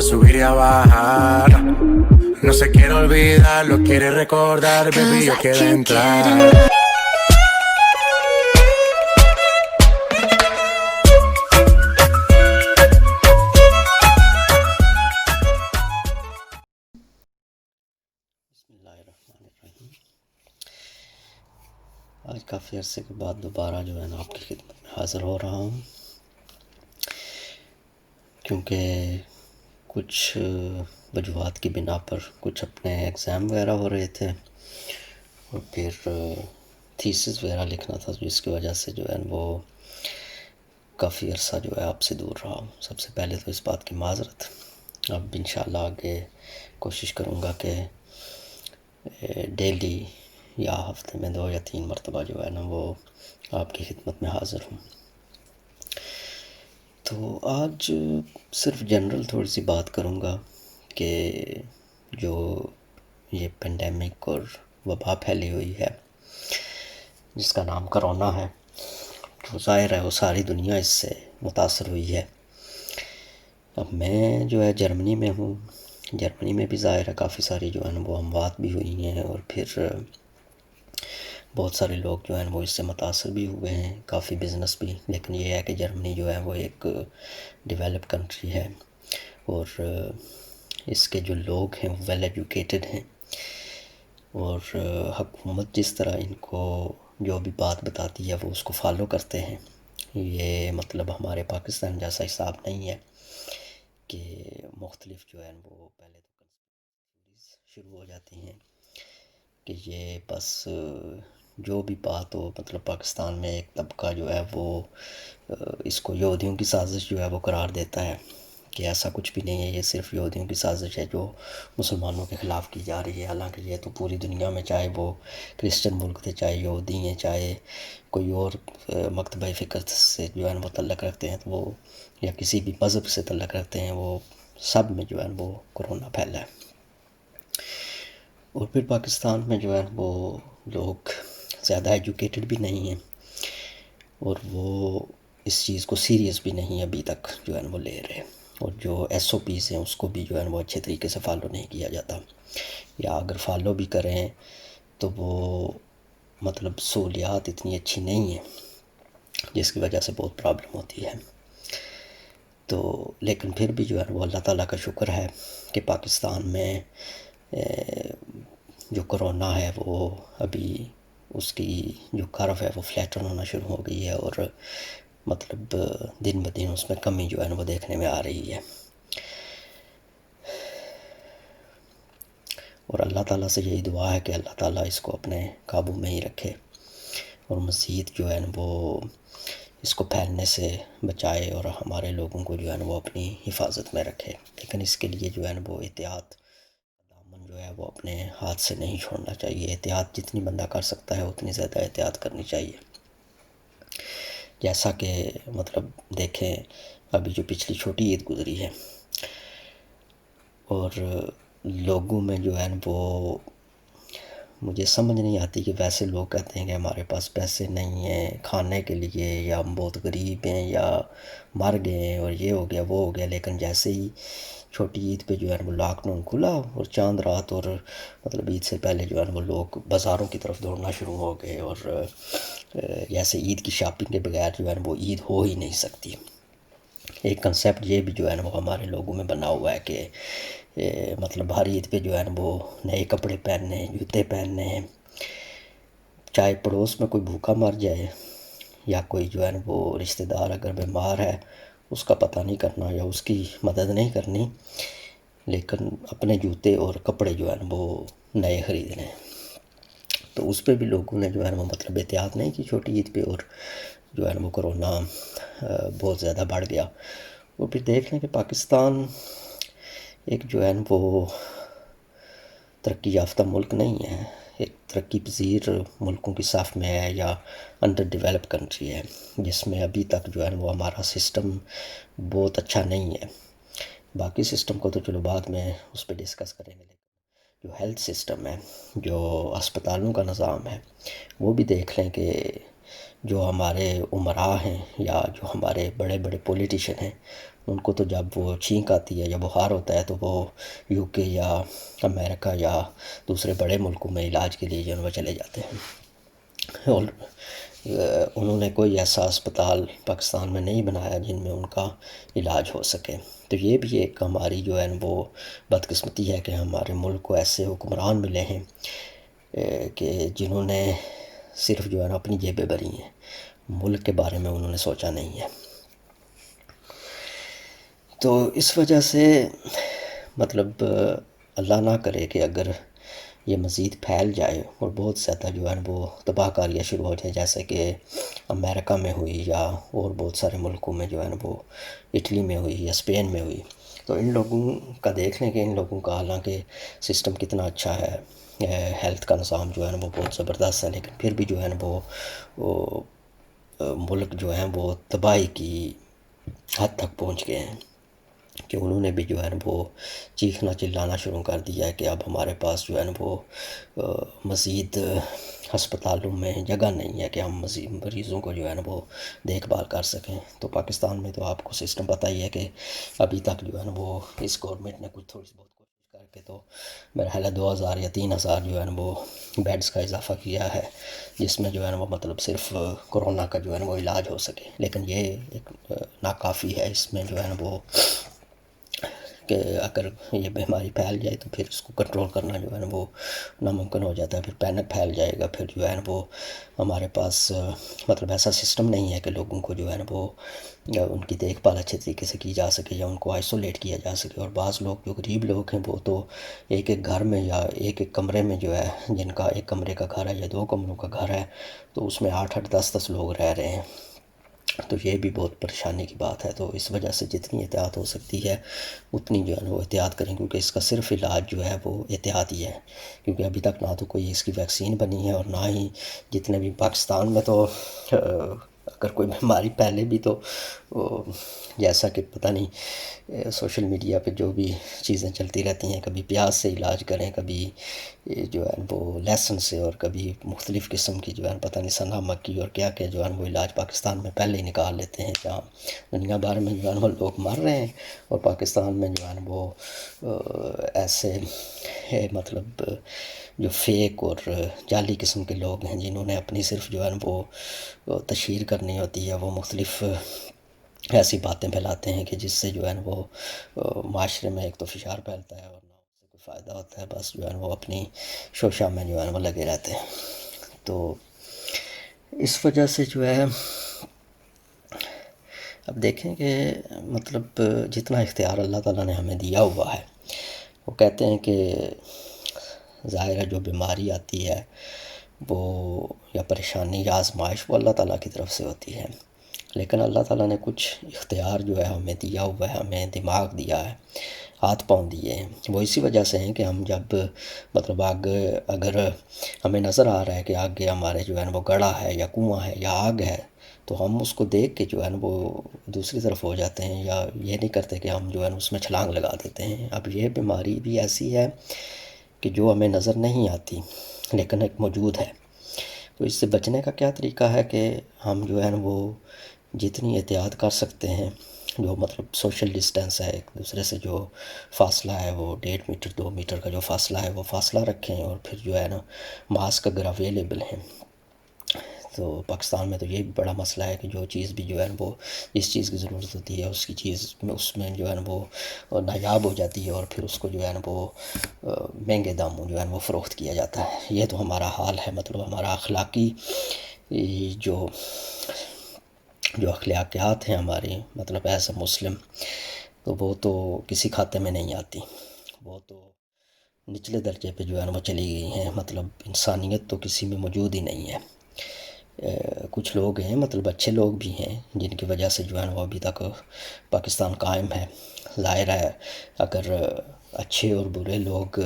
a subir y a bajar. No se quiere olvidar, lo quiere recordar, baby, yo quiero entrar. Bismillahirrahmanirrahim. آج کافی عرصے کے بعد دوبارہ جو ہے نا آپ کی خدمت میں حاضر ہو رہا ہوں، کیونکہ کچھ وجوہات کی بنا پر کچھ اپنے ایگزام وغیرہ ہو رہے تھے اور پھر تھیسس وغیرہ لکھنا تھا، جس کی وجہ سے جو ہے وہ کافی عرصہ جو ہے آپ سے دور رہا ہوں۔ سب سے پہلے تو اس بات کی معذرت۔ اب انشاءاللہ آگے کوشش کروں گا کہ ڈیلی یا ہفتے میں 2 یا 3 مرتبہ جو ہے نا وہ آپ کی خدمت میں حاضر ہوں۔ تو آج صرف جنرل تھوڑی سی بات کروں گا کہ جو یہ پینڈیمک اور وبا پھیلی ہوئی ہے جس کا نام کرونا ہے، جو ظاہر ہے وہ ساری دنیا اس سے متاثر ہوئی ہے۔ اب میں جو ہے جرمنی میں ہوں، جرمنی میں بھی ظاہر ہے کافی ساری جو ہے نا وہ اموات بھی ہوئی ہیں اور پھر بہت سارے لوگ جو ہیں وہ اس سے متاثر بھی ہوئے ہیں، کافی بزنس بھی۔ لیکن یہ ہے کہ جرمنی جو ہے وہ ایک ڈیولپ کنٹری ہے اور اس کے جو لوگ ہیں وہ ویل ایجوکیٹڈ ہیں، اور حکومت جس طرح ان کو جو بھی بات بتاتی ہے وہ اس کو فالو کرتے ہیں۔ یہ مطلب ہمارے پاکستان جیسا حساب نہیں ہے کہ مختلف جو ہے وہ پہلے تو شروع ہو جاتی ہیں کہ یہ بس جو بھی بات ہو، مطلب پاکستان میں ایک طبقہ جو ہے وہ اس کو یہودیوں کی سازش جو ہے وہ قرار دیتا ہے کہ ایسا کچھ بھی نہیں ہے، یہ صرف یہودیوں کی سازش ہے جو مسلمانوں کے خلاف کی جا رہی ہے۔ حالانکہ یہ تو پوری دنیا میں، چاہے وہ کرسچن ملک تھے، چاہے یہودی ہیں، چاہے کوئی اور مکتبہ فکر سے جو ہے وہ تعلق رکھتے ہیں، تو وہ یا کسی بھی مذہب سے تعلق رکھتے ہیں، وہ سب میں جو ہے وہ کرونا پھیلا ہے۔ اور پھر پاکستان میں جو ہے وہ لوگ زیادہ ایجوکیٹڈ بھی نہیں ہیں اور وہ اس چیز کو سیریس بھی نہیں ابھی تک جو ہے وہ لے رہے، اور جو ایس او پیز ہیں اس کو بھی جو ہے وہ اچھے طریقے سے فالو نہیں کیا جاتا، یا اگر فالو بھی کریں تو وہ مطلب سہولیات اتنی اچھی نہیں ہیں جس کی وجہ سے بہت پرابلم ہوتی ہے۔ تو لیکن پھر بھی جو ہے وہ اللہ تعالیٰ کا شکر ہے کہ پاکستان میں جو کرونا ہے وہ ابھی اس کی جو کرو ہے وہ فلیٹن ہونا شروع ہو گئی ہے، اور مطلب دن بدن اس میں کمی جو ہے وہ دیکھنے میں آ رہی ہے۔ اور اللہ تعالیٰ سے یہی دعا ہے کہ اللہ تعالیٰ اس کو اپنے قابو میں ہی رکھے اور مزید جو ہے وہ اس کو پھیلنے سے بچائے اور ہمارے لوگوں کو جو ہے وہ اپنی حفاظت میں رکھے۔ لیکن اس کے لیے جو ہے وہ احتیاط دامن جو ہے وہ اپنے ہاتھ سے نہیں چھوڑنا چاہیے۔ احتیاط جتنی بندہ کر سکتا ہے اتنی زیادہ احتیاط کرنی چاہیے۔ جیسا کہ مطلب دیکھیں ابھی جو پچھلی چھوٹی عید گزری ہے، اور لوگوں میں جو ہے وہ مجھے سمجھ نہیں آتی کہ ویسے لوگ کہتے ہیں کہ ہمارے پاس پیسے نہیں ہیں کھانے کے لیے، یا ہم بہت غریب ہیں، یا مر گئے ہیں اور یہ ہو گیا وہ ہو گیا، لیکن جیسے ہی چھوٹی عید پہ جو ہے وہ لاک ڈاؤن کھلا اور چاند رات اور مطلب عید سے پہلے جو ہے وہ لوگ بازاروں کی طرف دوڑنا شروع ہو گئے، اور جیسے عید کی شاپنگ کے بغیر جو ہے وہ عید ہو ہی نہیں سکتی۔ ایک کنسیپٹ یہ بھی جو ہے وہ ہمارے لوگوں میں بنا ہوا ہے کہ مطلب ہر عید پہ جو ہے وہ نئے کپڑے پہننے ہیں، جوتے پہننے ہیں، چاہے پڑوس میں کوئی بھوکا مر جائے یا کوئی جو ہے وہ رشتہ دار اگر بیمار ہے اس کا پتہ نہیں کرنا یا اس کی مدد نہیں کرنی، لیکن اپنے جوتے اور کپڑے جو ہے وہ نئے خریدنے ہیں۔ تو اس پہ بھی لوگوں نے جو ہے وہ مطلب احتیاط نہیں کی چھوٹی عید پہ، اور جو ہے وہ کرونا بہت زیادہ بڑھ گیا۔ اور پھر دیکھ لیں کہ پاکستان ایک جو ہے وہ ترقی یافتہ ملک نہیں ہے، ایک ترقی پذیر ملکوں کی صف میں ہے یا انڈر ڈیولپ کنٹری ہے، جس میں ابھی تک جو ہے وہ ہمارا سسٹم بہت اچھا نہیں ہے۔ باقی سسٹم کو تو چلو بعد میں اس پہ ڈسکس کریں گے، لیکن جو ہیلتھ سسٹم ہے، جو اسپتالوں کا نظام ہے، وہ بھی دیکھ لیں کہ جو ہمارے امراء ہیں یا جو ہمارے بڑے بڑے پولیٹیشین ہیں، ان کو تو جب وہ چھینک آتی ہے یا بخار ہوتا ہے تو وہ یو کے یا امریکہ یا دوسرے بڑے ملکوں میں علاج کے لیے جو ہے وہ چلے جاتے ہیں، اور انہوں نے کوئی ایسا اسپتال پاکستان میں نہیں بنایا جن میں ان کا علاج ہو سکے۔ تو یہ بھی ایک ہماری جو ہے وہ بدقسمتی ہے کہ ہمارے ملک کو ایسے حکمران ملے ہیں کہ جنہوں نے صرف جو ہے نا اپنی جیبیں بھری ہیں، ملک کے بارے میں انہوں نے سوچا نہیں ہے۔ تو اس وجہ سے مطلب اللہ نہ کرے کہ اگر یہ مزید پھیل جائے اور بہت زیادہ جو ہے وہ تباہ کاریاں شروع ہو جائیں، جیسے کہ امریکہ میں ہوئی یا اور بہت سارے ملکوں میں جو ہے نا وہ اٹلی میں ہوئی یا اسپین میں ہوئی، تو ان لوگوں کا دیکھ لیں کہ ان لوگوں کا حالانکہ سسٹم کتنا اچھا ہے، ہیلتھ کا نظام جو ہے نا وہ بہت زبردست ہے، لیکن پھر بھی جو ہے نا وہ ملک جو ہیں وہ تباہی کی حد تک پہنچ گئے ہیں کہ انہوں نے بھی جو ہے نا وہ چیخنا چلانا شروع کر دیا ہے کہ اب ہمارے پاس جو ہے نا وہ مزید ہسپتالوں میں جگہ نہیں ہے کہ ہم مزید مریضوں کو جو ہے نا وہ دیکھ بھال کر سکیں۔ تو پاکستان میں تو آپ کو سسٹم پتہ ہی ہے کہ ابھی تک جو ہے نا وہ اس گورنمنٹ نے کچھ تھوڑی سی بہت کوشش کر کے تو میرا خیال ہے 2000 یا 3000 جو ہے نا وہ بیڈز کا اضافہ کیا ہے، جس میں جو ہے نا وہ مطلب صرف کورونا کا جو ہے نا وہ علاج ہو سکے، لیکن یہ ایک ناکافی ہے۔ اس میں جو ہے نا وہ کہ اگر یہ بیماری پھیل جائے تو پھر اس کو کنٹرول کرنا جو ہے نا وہ ناممکن ہو جاتا ہے، پھر پینک پھیل جائے گا، پھر جو ہے نا وہ ہمارے پاس مطلب ایسا سسٹم نہیں ہے کہ لوگوں کو جو ہے نا وہ ان کی دیکھ بھال اچھے طریقے سے کی جا سکے یا ان کو آئسولیٹ کیا جا سکے۔ اور بعض لوگ جو غریب لوگ ہیں وہ تو ایک ایک گھر میں یا ایک ایک کمرے میں جو ہے، جن کا ایک کمرے کا گھر ہے یا 2 کمروں کا گھر ہے، تو اس میں 8 10 لوگ رہ رہے ہیں، تو یہ بھی بہت پریشانی کی بات ہے۔ تو اس وجہ سے جتنی احتیاط ہو سکتی ہے اتنی جو ہے نا وہ احتیاط کریں، کیونکہ اس کا صرف علاج جو ہے وہ احتیاط ہی ہے، کیونکہ ابھی تک نہ تو کوئی اس کی ویکسین بنی ہے اور نہ ہی جتنے بھی پاکستان میں تو اگر کوئی بیماری پھیلے بھی تو جیسا کہ پتہ نہیں سوشل میڈیا پہ جو بھی چیزیں چلتی رہتی ہیں، کبھی پیاز سے علاج کریں، کبھی جو ہے وہ لہسن سے، اور کبھی مختلف قسم کی جو ہے پتہ نہیں سنا مکی اور کیا کیا جو ہے وہ علاج پاکستان میں پہلے ہی نکال لیتے ہیں، جہاں دنیا بھر میں جو ہے وہ لوگ مر رہے ہیں اور پاکستان میں جو ہے وہ ایسے مطلب جو فیک اور جعلی قسم کے لوگ ہیں جنہوں نے اپنی صرف جو ہے وہ تشہیر کرنی ہوتی ہے، وہ مختلف ایسی باتیں پھیلاتے ہیں کہ جس سے جو ہے وہ معاشرے میں ایک تو فشار پھیلتا ہے اور نہ اس سے کوئی فائدہ ہوتا ہے، بس جو ہے وہ اپنی شوشہ میں جو ہے وہ لگے رہتے ہیں۔ تو اس وجہ سے جو ہے اب دیکھیں کہ مطلب جتنا اختیار اللہ تعالیٰ نے ہمیں دیا ہوا ہے، وہ کہتے ہیں کہ ظاہر ہے جو بیماری آتی ہے وہ یا پریشانی یا آزمائش وہ اللہ تعالیٰ کی طرف سے ہوتی ہے، لیکن اللہ تعالیٰ نے کچھ اختیار جو ہے ہمیں دیا ہوا ہے، ہمیں دماغ دیا ہے، ہاتھ پاؤں دیے ہیں، وہ اسی وجہ سے ہیں کہ ہم جب مطلب اگر ہمیں نظر آ رہا ہے کہ آگے ہمارے جو ہے نا وہ گڑھا ہے یا کنواں ہے یا آگ ہے، تو ہم اس کو دیکھ کے جو ہے نا وہ دوسری طرف ہو جاتے ہیں، یا یہ نہیں کرتے کہ ہم جو ہے نا اس میں چھلانگ لگا دیتے ہیں۔ اب یہ بیماری بھی ایسی ہے کہ جو ہمیں نظر نہیں آتی لیکن ایک موجود ہے، تو اس سے بچنے کا کیا طریقہ ہے کہ ہم جو ہے نا وہ جتنی احتیاط کر سکتے ہیں، جو مطلب سوشل ڈسٹینس ہے، ایک دوسرے سے جو فاصلہ ہے وہ 1.5 2 میٹر کا جو فاصلہ ہے وہ فاصلہ رکھیں، اور پھر جو ہے نا ماسک اگر اویلیبل ہیں، تو پاکستان میں تو یہ بھی بڑا مسئلہ ہے کہ جو چیز بھی جو ہے وہ جس چیز کی ضرورت ہوتی ہے اس کی چیز اس میں جو ہے نا وہ نایاب ہو جاتی ہے، اور پھر اس کو جو ہے نا وہ مہنگے داموں جو ہے نا وہ فروخت کیا جاتا ہے۔ یہ تو ہمارا حال ہے، مطلب ہمارا اخلاقی جو اخلاقیات ہیں ہماری، مطلب ایز اے مسلم، تو وہ تو کسی کھاتے میں نہیں آتی، وہ تو نچلے درجے پہ جو ہے نا وہ چلی گئی ہیں، مطلب انسانیت تو کسی میں موجود ہی نہیں ہے۔ کچھ لوگ ہیں مطلب اچھے لوگ بھی ہیں جن کی وجہ سے جو ہے نا وہ ابھی تک پاکستان قائم ہے، ظاہر ہے اگر اچھے اور برے لوگ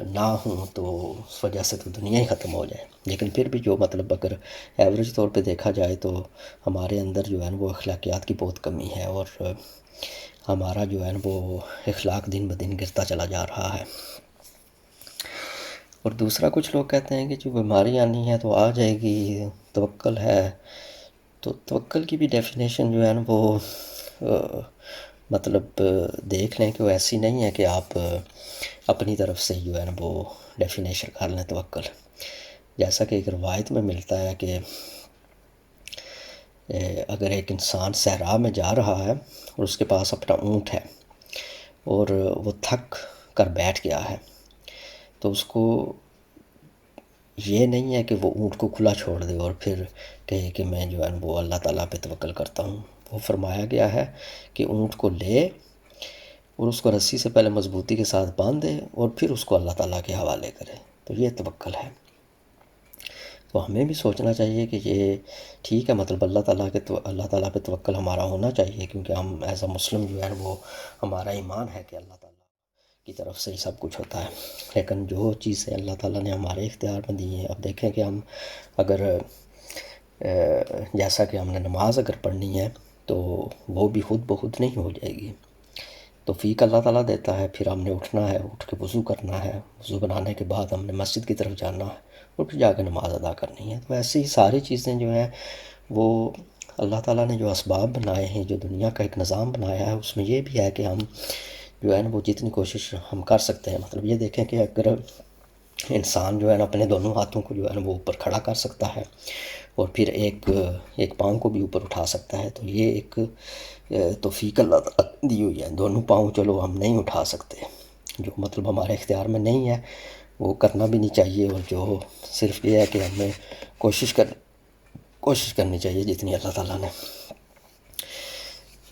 نہ ہوں تو اس وجہ سے تو دنیا ہی ختم ہو جائے، لیکن پھر بھی جو مطلب اگر ایوریج طور پہ دیکھا جائے تو ہمارے اندر جو ہے نا وہ اخلاقیات کی بہت کمی ہے، اور ہمارا جو ہے نا وہ اخلاق دن بدن گرتا چلا جا رہا ہے۔ اور دوسرا کچھ لوگ کہتے ہیں کہ جو بیماری آنی ہے تو آ جائے گی، توکل ہے. تو توکل کی بھی ڈیفینیشن جو ہے نا وہ مطلب دیکھ لیں کہ وہ ایسی نہیں ہے کہ آپ اپنی طرف سے جو ہے نا وہ ڈیفینیشن کر لیں توکل. جیسا کہ ایک روایت میں ملتا ہے کہ اگر ایک انسان صحرا میں جا رہا ہے اور اس کے پاس اپنا اونٹ ہے اور وہ تھک کر بیٹھ گیا ہے، تو اس کو یہ نہیں ہے کہ وہ اونٹ کو کھلا چھوڑ دے اور پھر کہے کہ میں جو ہے وہ اللہ تعالیٰ پہ توکل کرتا ہوں. وہ فرمایا گیا ہے کہ اونٹ کو لے اور اس کو رسی سے پہلے مضبوطی کے ساتھ باندھ دے اور پھر اس کو اللہ تعالیٰ کے حوالے کرے. تو یہ توکل ہے. تو ہمیں بھی سوچنا چاہیے کہ یہ ٹھیک ہے، مطلب اللہ تعالیٰ پہ توکل ہمارا ہونا چاہیے، کیونکہ ہم ایز اے مسلم جو ہے وہ ہمارا ایمان ہے کہ اللہ تعالیٰ کی طرف سے ہی سب کچھ ہوتا ہے. لیکن جو چیزیں اللہ تعالیٰ نے ہمارے اختیار میں دی ہیں، اب دیکھیں کہ ہم اگر جیسا کہ ہم نے نماز اگر پڑھنی ہے تو وہ بھی خود بخود نہیں ہو جائے گی، توفیق اللہ تعالیٰ دیتا ہے. پھر ہم نے اٹھنا ہے، اٹھ کے وضو کرنا ہے، وضو بنانے کے بعد ہم نے مسجد کی طرف جانا ہے اور پھر جا کے نماز ادا کرنی ہے. تو ایسی ساری چیزیں جو ہیں وہ اللہ تعالیٰ نے جو اسباب بنائے ہیں، جو دنیا کا ایک نظام بنایا ہے، اس میں یہ بھی ہے کہ ہم جو ہے نا وہ جتنی کوشش ہم کر سکتے ہیں. مطلب یہ دیکھیں کہ اگر انسان جو ہے نا اپنے دونوں ہاتھوں کو جو ہے نا وہ اوپر کھڑا کر سکتا ہے اور پھر ایک پاؤں کو بھی اوپر اٹھا سکتا ہے، تو یہ ایک توفیق اللہ تعالیٰ دی ہوئی ہے. دونوں پاؤں چلو ہم نہیں اٹھا سکتے، جو مطلب ہمارے اختیار میں نہیں ہے وہ کرنا بھی نہیں چاہیے، اور جو صرف یہ ہے کہ ہمیں کوشش کرنی چاہیے جتنی اللہ تعالیٰ نے.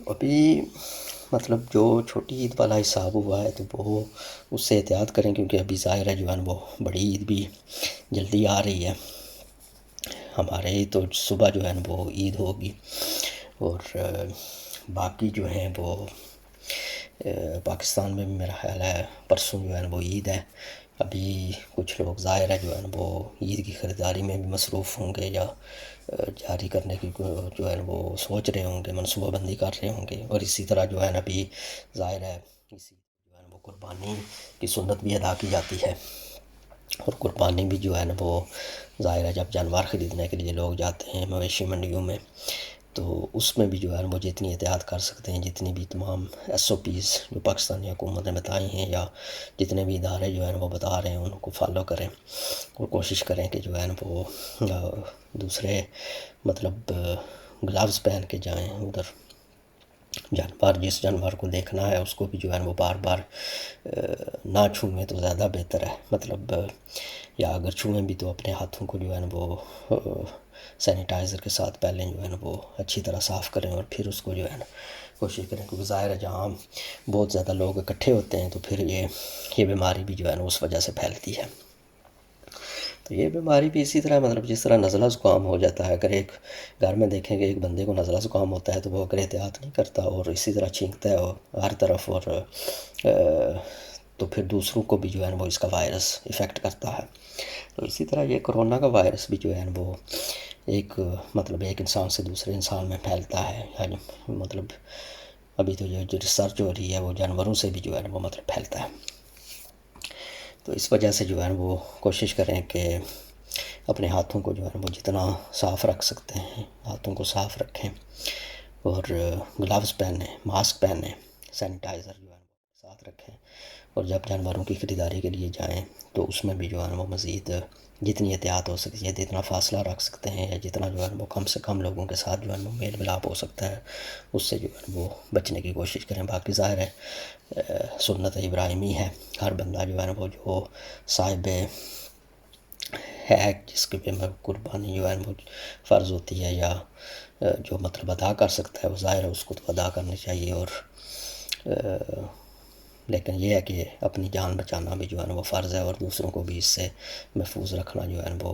ابھی مطلب جو چھوٹی عید والا حساب ہوا ہے تو وہ اس سے احتیاط کریں، کیونکہ ابھی ظاہر ہے جو ہے وہ بڑی عید بھی جلدی آ رہی ہے. ہمارے تو صبح جو ہے وہ عید ہوگی، اور باقی جو ہیں وہ پاکستان میں بھی میرا خیال ہے پرسوں جو ہے وہ عید ہے. ابھی کچھ لوگ ظاہر ہے جو ہے وہ عید کی خریداری میں بھی مصروف ہوں گے، یا جاری کرنے کی جو ہے وہ سوچ رہے ہوں گے، منصوبہ بندی کر رہے ہوں گے. اور اسی طرح جو ہے نا ابھی ظاہر ہے اسی جو ہے وہ قربانی کی سنت بھی ادا کی جاتی ہے، اور قربانی بھی جو ہے نا وہ ظاہر ہے جب جانور خریدنے کے لیے لوگ جاتے ہیں مویشی منڈیوں میں، تو اس میں بھی جو ہے وہ جتنی احتیاط کر سکتے ہیں، جتنی بھی تمام SOPs جو پاکستانی حکومت نے بتائی ہیں یا جتنے بھی ادارے جو ہیں وہ بتا رہے ہیں ان کو فالو کریں، اور کوشش کریں کہ جو ہے نا وہ دوسرے مطلب گلوز پہن کے جائیں ادھر. جس جانور کو دیکھنا ہے اس کو بھی جو ہے وہ بار بار نہ چھوئیں تو زیادہ بہتر ہے. مطلب یا اگر چھوئیں بھی تو اپنے ہاتھوں کو جو ہے نا وہ سینیٹائزر کے ساتھ پہلے جو ہے نا وہ اچھی طرح صاف کریں، اور پھر اس کو جو ہے نا کوشش کریں، کیونکہ ظاہر ہے جہاں بہت زیادہ لوگ اکٹھے ہوتے ہیں تو پھر یہ بیماری بھی جو ہے نا اس وجہ سے پھیلتی ہے. تو یہ بیماری بھی اسی طرح مطلب جس طرح نزلہ زکام ہو جاتا ہے، اگر ایک گھر میں دیکھیں کہ ایک بندے کو نزلہ زکام ہوتا ہے تو وہ اگر احتیاط نہیں کرتا اور اسی طرح چھینکتا ہے ہر طرف، اور تو پھر دوسروں کو بھی جو ہے نا وہ اس کا وائرس افیکٹ کرتا ہے. تو اسی طرح یہ کرونا کا وائرس بھی جو ہے نا وہ ایک مطلب ایک انسان سے دوسرے انسان میں پھیلتا ہے. یعنی مطلب ابھی تو جو ریسرچ ہو رہی ہے وہ جانوروں سے بھی جو ہے نا وہ مطلب پھیلتا ہے. تو اس وجہ سے جو ہے وہ کوشش کریں کہ اپنے ہاتھوں کو جو ہے وہ جتنا صاف رکھ سکتے ہیں ہاتھوں کو صاف رکھیں، اور گلوز پہنیں، ماسک پہنیں، سینیٹائزر جو ہے وہ ساتھ رکھیں، اور جب جانوروں کی خریداری کے لیے جائیں تو اس میں بھی جو ہے وہ مزید جتنی احتیاط ہو سکتی ہے، جتنا فاصلہ رکھ سکتے ہیں، یا جتنا جو ہے وہ کم سے کم لوگوں کے ساتھ جو ہے وہ میل ملاپ ہو سکتا ہے اس سے جو ہے وہ بچنے کی کوشش کریں. باقی ظاہر ہے سنت ابراہیمی ہے، ہر بندہ جو ہے نا وہ جو صاحب ہے جس کے پہ قربانی جو ہے وہ فرض ہوتی ہے، یا جو مطلب ادا کر سکتا ہے وہ ظاہر ہے اس کو تو ادا کرنی چاہیے. اور لیکن یہ ہے کہ اپنی جان بچانا بھی جو ہے نا وہ فرض ہے، اور دوسروں کو بھی اس سے محفوظ رکھنا جو ہے نا وہ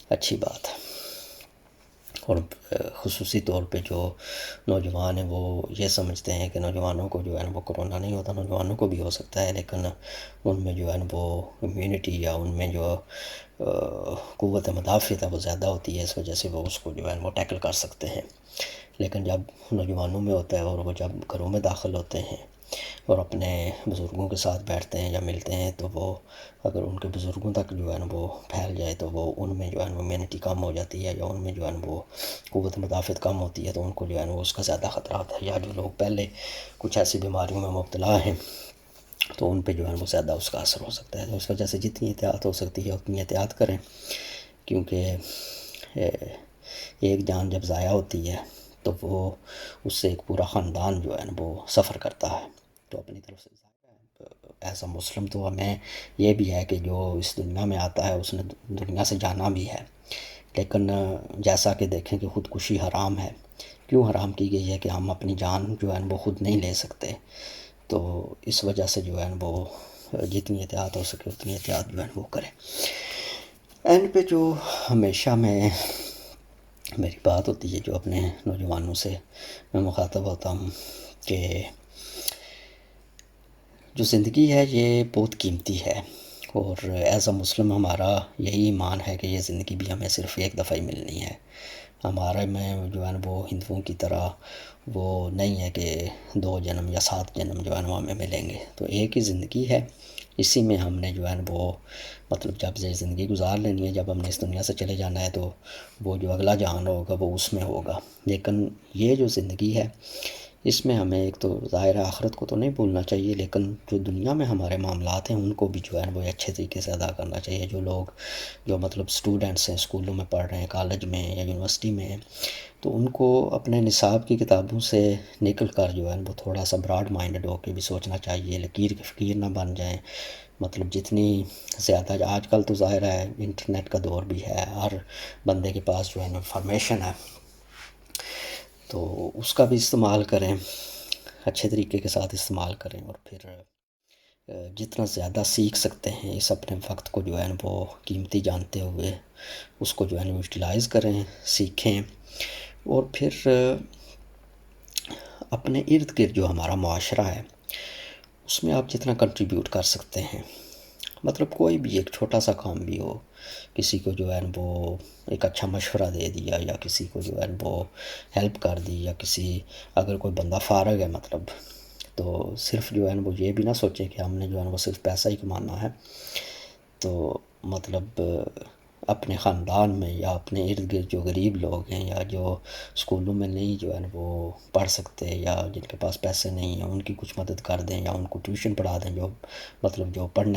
اچھی بات ہے. اور خصوصی طور پہ جو نوجوان ہیں وہ یہ سمجھتے ہیں کہ نوجوانوں کو جو ہے نا وہ کرونا نہیں ہوتا، نوجوانوں کو بھی ہو سکتا ہے، لیکن ان میں جو ہے نا وہ امیونٹی یا ان میں جو قوت مدافعت ہے وہ زیادہ ہوتی ہے، اس وجہ سے وہ اس کو جو ہے نا وہ ٹیکل کر سکتے ہیں. لیکن جب نوجوانوں میں ہوتا ہے اور وہ جب گھروں میں داخل ہوتے ہیں اور اپنے بزرگوں کے ساتھ بیٹھتے ہیں یا ملتے ہیں تو وہ اگر ان کے بزرگوں تک جو ہے نا وہ پھیل جائے تو وہ ان میں جو ہے نا امیونٹی کم ہو جاتی ہے یا ان میں جو ہے نا وہ قوت مدافعت کم ہوتی ہے تو ان کو جو ہے نا اس کا زیادہ خطرہ ہوتا ہے، یا جو لوگ پہلے کچھ ایسی بیماریوں میں مبتلا ہیں تو ان پہ جو ہے وہ زیادہ اس کا اثر ہو سکتا ہے۔ تو اس وجہ سے جتنی احتیاط ہو سکتی ہے اتنی احتیاط کریں، کیونکہ ایک جان جب ضائع ہوتی ہے تو وہ اس سے ایک پورا خاندان جو ہے نا وہ سفر کرتا ہے۔ تو اپنی طرف سے ایز اے مسلم تو ہمیں یہ بھی ہے کہ جو اس دنیا میں آتا ہے اس نے دنیا سے جانا بھی ہے، لیکن جیسا کہ دیکھیں کہ خودکشی حرام ہے۔ کیوں حرام کی گئی ہے؟ کہ ہم اپنی جان جو ہے وہ خود نہیں لے سکتے، تو اس وجہ سے جو ہے وہ جتنی احتیاط ہو سکے اتنی احتیاط جو ہے وہ کریں۔ اینڈ پہ جو ہمیشہ میری بات ہوتی ہے جو اپنے نوجوانوں سے میں مخاطب ہوتا ہوں کہ جو زندگی ہے یہ بہت قیمتی ہے، اور ایز اے مسلم ہمارا یہی ایمان ہے کہ یہ زندگی بھی ہمیں صرف ایک دفعہ ہی ملنی ہے۔ ہمارے میں جو ہے وہ ہندوؤں کی طرح وہ نہیں ہے کہ 2 جنم یا 7 جنم جو ہے وہ ہمیں ملیں گے، تو ایک ہی زندگی ہے، اسی میں ہم نے جو ہے وہ مطلب جب سے زندگی گزار لینی ہے، جب ہم نے اس دنیا سے چلے جانا ہے تو وہ جو اگلا جہان ہوگا وہ اس میں ہوگا۔ لیکن یہ جو زندگی ہے اس میں ہمیں ایک تو ظاہر آخرت کو تو نہیں بھولنا چاہیے، لیکن جو دنیا میں ہمارے معاملات ہیں ان کو بھی جو ہے وہ اچھے طریقے سے ادا کرنا چاہیے۔ جو لوگ جو مطلب سٹوڈنٹس ہیں، اسکولوں میں پڑھ رہے ہیں، کالج میں یا یونیورسٹی میں ہیں، تو ان کو اپنے نصاب کی کتابوں سے نکل کر جو ہے وہ تھوڑا سا براڈ مائنڈڈ ہو کے بھی سوچنا چاہیے، لکیر کے فقیر نہ بن جائیں۔ مطلب جتنی زیادہ آج کل تو ظاہر ہے انٹرنیٹ کا دور بھی ہے، ہر بندے کے پاس جو ہے انفارمیشن ہے، تو اس کا بھی استعمال کریں، اچھے طریقے کے ساتھ استعمال کریں، اور پھر جتنا زیادہ سیکھ سکتے ہیں اس اپنے وقت کو جو ہے وہ قیمتی جانتے ہوئے اس کو جو ہے یوٹیلائز کریں، سیکھیں، اور پھر اپنے ارد گرد جو ہمارا معاشرہ ہے اس میں آپ جتنا کنٹریبیوٹ کر سکتے ہیں، مطلب کوئی بھی ایک چھوٹا سا کام بھی ہو، کسی کو جو ہے وہ ایک اچھا مشورہ دے دیا، یا کسی کو جو ہے وہ ہیلپ کر دی، یا اگر کوئی بندہ فارغ ہے مطلب، تو صرف جو ہے وہ یہ بھی نہ سوچے کہ ہم نے جو ہے وہ صرف پیسہ ہی کمانا ہے، تو مطلب اپنے خاندان میں یا اپنے ارد گرد جو غریب لوگ ہیں یا جو اسکولوں میں نہیں جو ہے وہ پڑھ سکتے یا جن کے پاس پیسے نہیں ہیں ان کی کچھ مدد کر دیں، یا ان کو ٹیوشن پڑھا دیں، جو مطلب جو پڑھ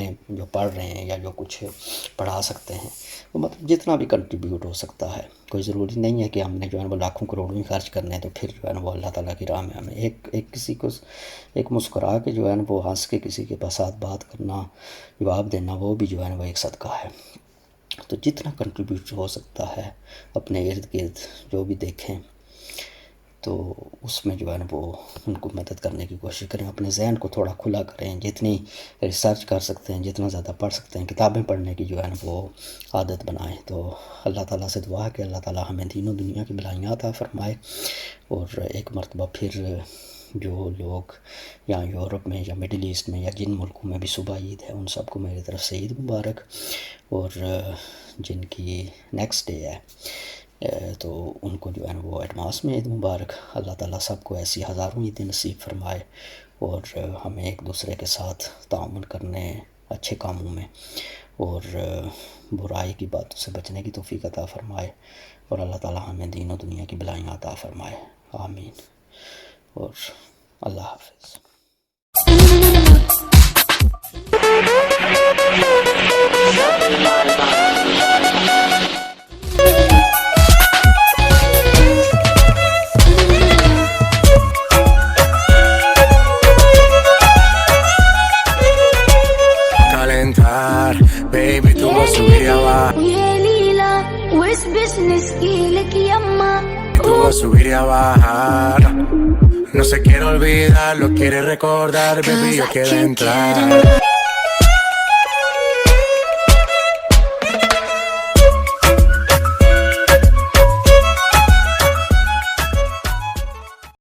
رہے ہیں یا جو کچھ پڑھا سکتے ہیں، تو مطلب جتنا بھی کنٹریبیوٹ ہو سکتا ہے۔ کوئی ضروری نہیں ہے کہ ہم نے جو ہے وہ لاکھوں کروڑوں ہی خرچ کرنے ہیں، تو پھر جو ہے وہ اللہ تعالیٰ کی راہ میں ہمیں ایک کسی کو ایک مسکرا کے جو ہے وہ ہنس کے کسی کے ساتھ بات کرنا، جواب دینا، وہ بھی جو ہے وہ ایک صدقہ ہے۔ تو جتنا کنٹریبیوٹ ہو سکتا ہے اپنے ارد گرد جو بھی دیکھیں تو اس میں جو ہے وہ ان کو مدد کرنے کی کوشش کریں، اپنے ذہن کو تھوڑا کھلا کریں، جتنی ریسرچ کر سکتے ہیں، جتنا زیادہ پڑھ سکتے ہیں، کتابیں پڑھنے کی جو ہے وہ عادت بنائیں۔ تو اللہ تعالیٰ سے دعا ہے کہ اللہ تعالیٰ ہمیں دین و دنیا کی بھلائیاں عطا فرمائے، اور ایک مرتبہ پھر جو لوگ یہاں یورپ میں یا مڈل ایسٹ میں یا جن ملکوں میں بھی صبح عید ہے ان سب کو میری طرف سے عید مبارک، اور جن کی نیکسٹ ڈے ہے تو ان کو جو ہے وہ ایڈوانس میں عید مبارک۔ اللہ تعالیٰ سب کو ایسی ہزاروں عیدیں نصیب فرمائے، اور ہمیں ایک دوسرے کے ساتھ تعاون کرنے اچھے کاموں میں اور برائی کی باتوں سے بچنے کی توفیق عطا فرمائے، اور اللہ تعالیٰ ہمیں دین و دنیا کی بھلائیاں عطا فرمائے، آمین، اور اللہ حافظ۔ Calentar, baby, tú vas a subir y abajo. Wish business لك يما Tú vas a subir y a bajar. No se quiere olvidar, lo quiere recordar, baby, yo quiero entrar.